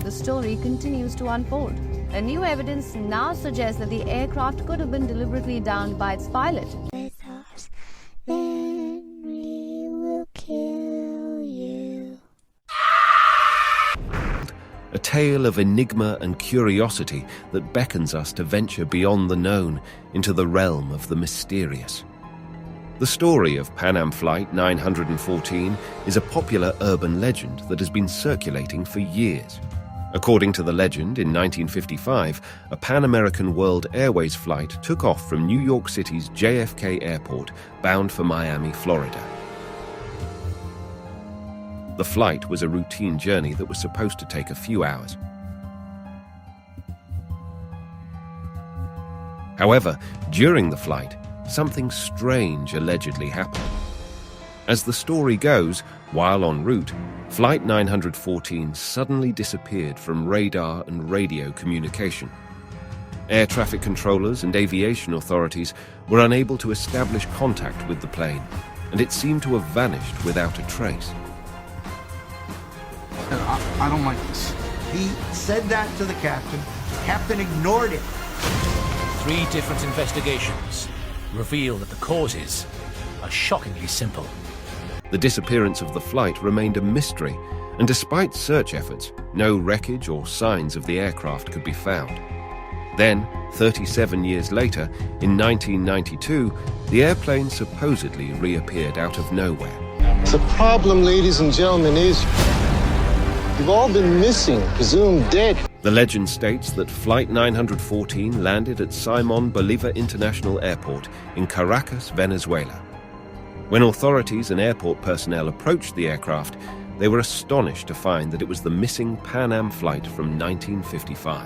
the story continues to unfold. And new evidence now suggests that the aircraft could have been deliberately downed by its pilot. With us, then we will kill you. A tale of enigma and curiosity that beckons us to venture beyond the known into the realm of the mysterious. The story of Pan Am Flight 914 is a popular urban legend that has been circulating for years. According to the legend, in 1955, a Pan American World Airways flight took off from New York City's JFK Airport, bound for Miami, Florida. The flight was a routine journey that was supposed to take a few hours. However, during the flight, something strange allegedly happened. As the story goes, while en route, Flight 914 suddenly disappeared from radar and radio communication. Air traffic controllers and aviation authorities were unable to establish contact with the plane, and it seemed to have vanished without a trace. I don't like this. He said that to the captain. The captain ignored it. 3 different investigations reveal that the causes are shockingly simple. The disappearance of the flight remained a mystery, and despite search efforts, no wreckage or signs of the aircraft could be found. Then, 37 years later, in 1992, the airplane supposedly reappeared out of nowhere. The problem, ladies and gentlemen, is you've all been missing, presumed dead. The legend states that Flight 914 landed at Simon Bolivar International Airport in Caracas, Venezuela. When authorities and airport personnel approached the aircraft, they were astonished to find that it was the missing Pan Am flight from 1955.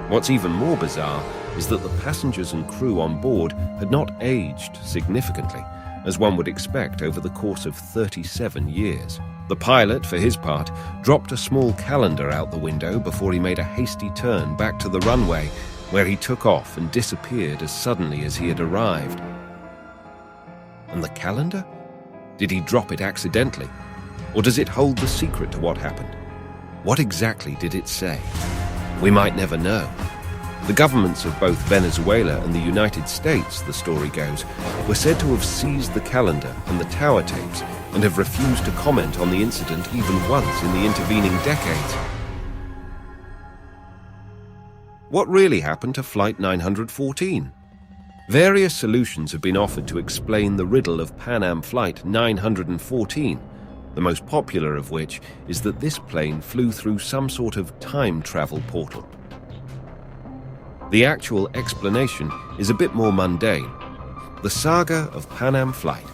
What's even more bizarre is that the passengers and crew on board had not aged significantly, as one would expect over the course of 37 years. The pilot, for his part, dropped a small calendar out the window before he made a hasty turn back to the runway, where he took off and disappeared as suddenly as he had arrived. And the calendar? Did he drop it accidentally? Or does it hold the secret to what happened? What exactly did it say? We might never know. The governments of both Venezuela and the United States, the story goes, were said to have seized the calendar and the tower tapes and have refused to comment on the incident even once in the intervening decades. What really happened to Flight 914? Various solutions have been offered to explain the riddle of Pan Am Flight 914, the most popular of which is that this plane flew through some sort of time travel portal. The actual explanation is a bit more mundane. The saga of Pan Am Flight.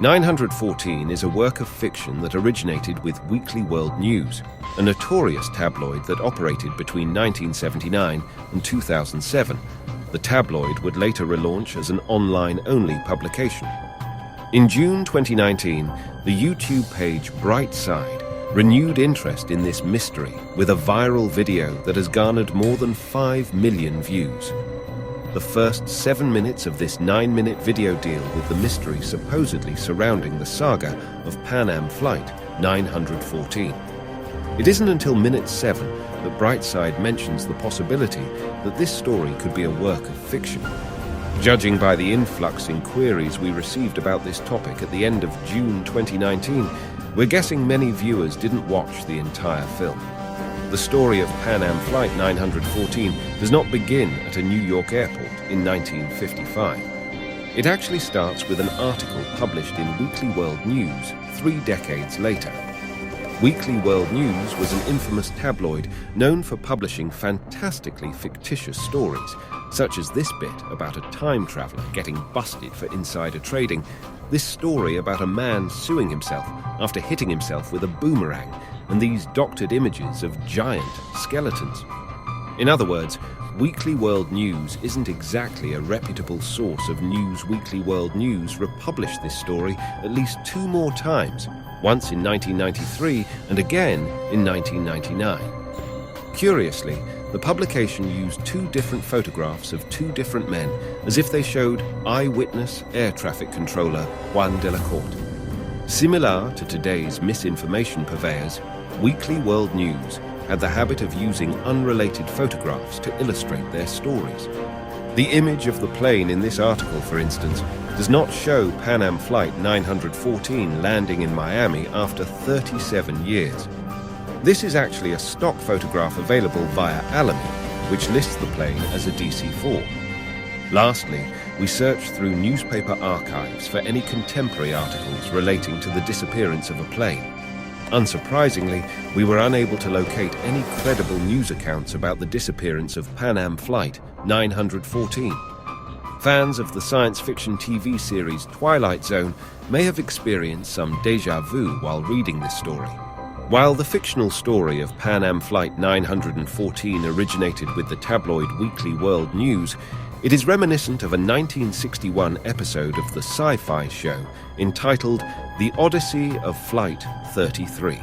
914 is a work of fiction that originated with Weekly World News, a notorious tabloid that operated between 1979 and 2007. The tabloid would later relaunch as an online-only publication. In June 2019, the YouTube page Brightside renewed interest in this mystery with a viral video that has garnered more than 5 million views. The first 7 minutes of this 9-minute video deal with the mystery supposedly surrounding the saga of Pan Am Flight 914. It isn't until minute 7 that Brightside mentions the possibility that this story could be a work of fiction. Judging by the influx in queries we received about this topic at the end of June 2019, we're guessing many viewers didn't watch the entire film. The story of Pan Am Flight 914 does not begin at a New York airport in 1955. It actually starts with an article published in Weekly World News 3 decades later. Weekly World News was an infamous tabloid known for publishing fantastically fictitious stories, such as this bit about a time traveler getting busted for insider trading, this story about a man suing himself after hitting himself with a boomerang, and these doctored images of giant skeletons. In other words, Weekly World News isn't exactly a reputable source of news. Weekly World News republished this story at least 2 more times, once in 1993 and again in 1999. Curiously, the publication used 2 different photographs of 2 different men as if they showed eyewitness air traffic controller Juan de la Corte. Similar to today's misinformation purveyors, Weekly World News had the habit of using unrelated photographs to illustrate their stories. The image of the plane in this article, for instance, does not show Pan Am Flight 914 landing in Miami after 37 years. This is actually a stock photograph available via Alamy, which lists the plane as a DC-4. Lastly, we searched through newspaper archives for any contemporary articles relating to the disappearance of a plane. Unsurprisingly, we were unable to locate any credible news accounts about the disappearance of Pan Am Flight 914. Fans of the science fiction TV series Twilight Zone may have experienced some déjà vu while reading this story. While the fictional story of Pan Am Flight 914 originated with the tabloid Weekly World News, it is reminiscent of a 1961 episode of the sci-fi show entitled The Odyssey of Flight 33.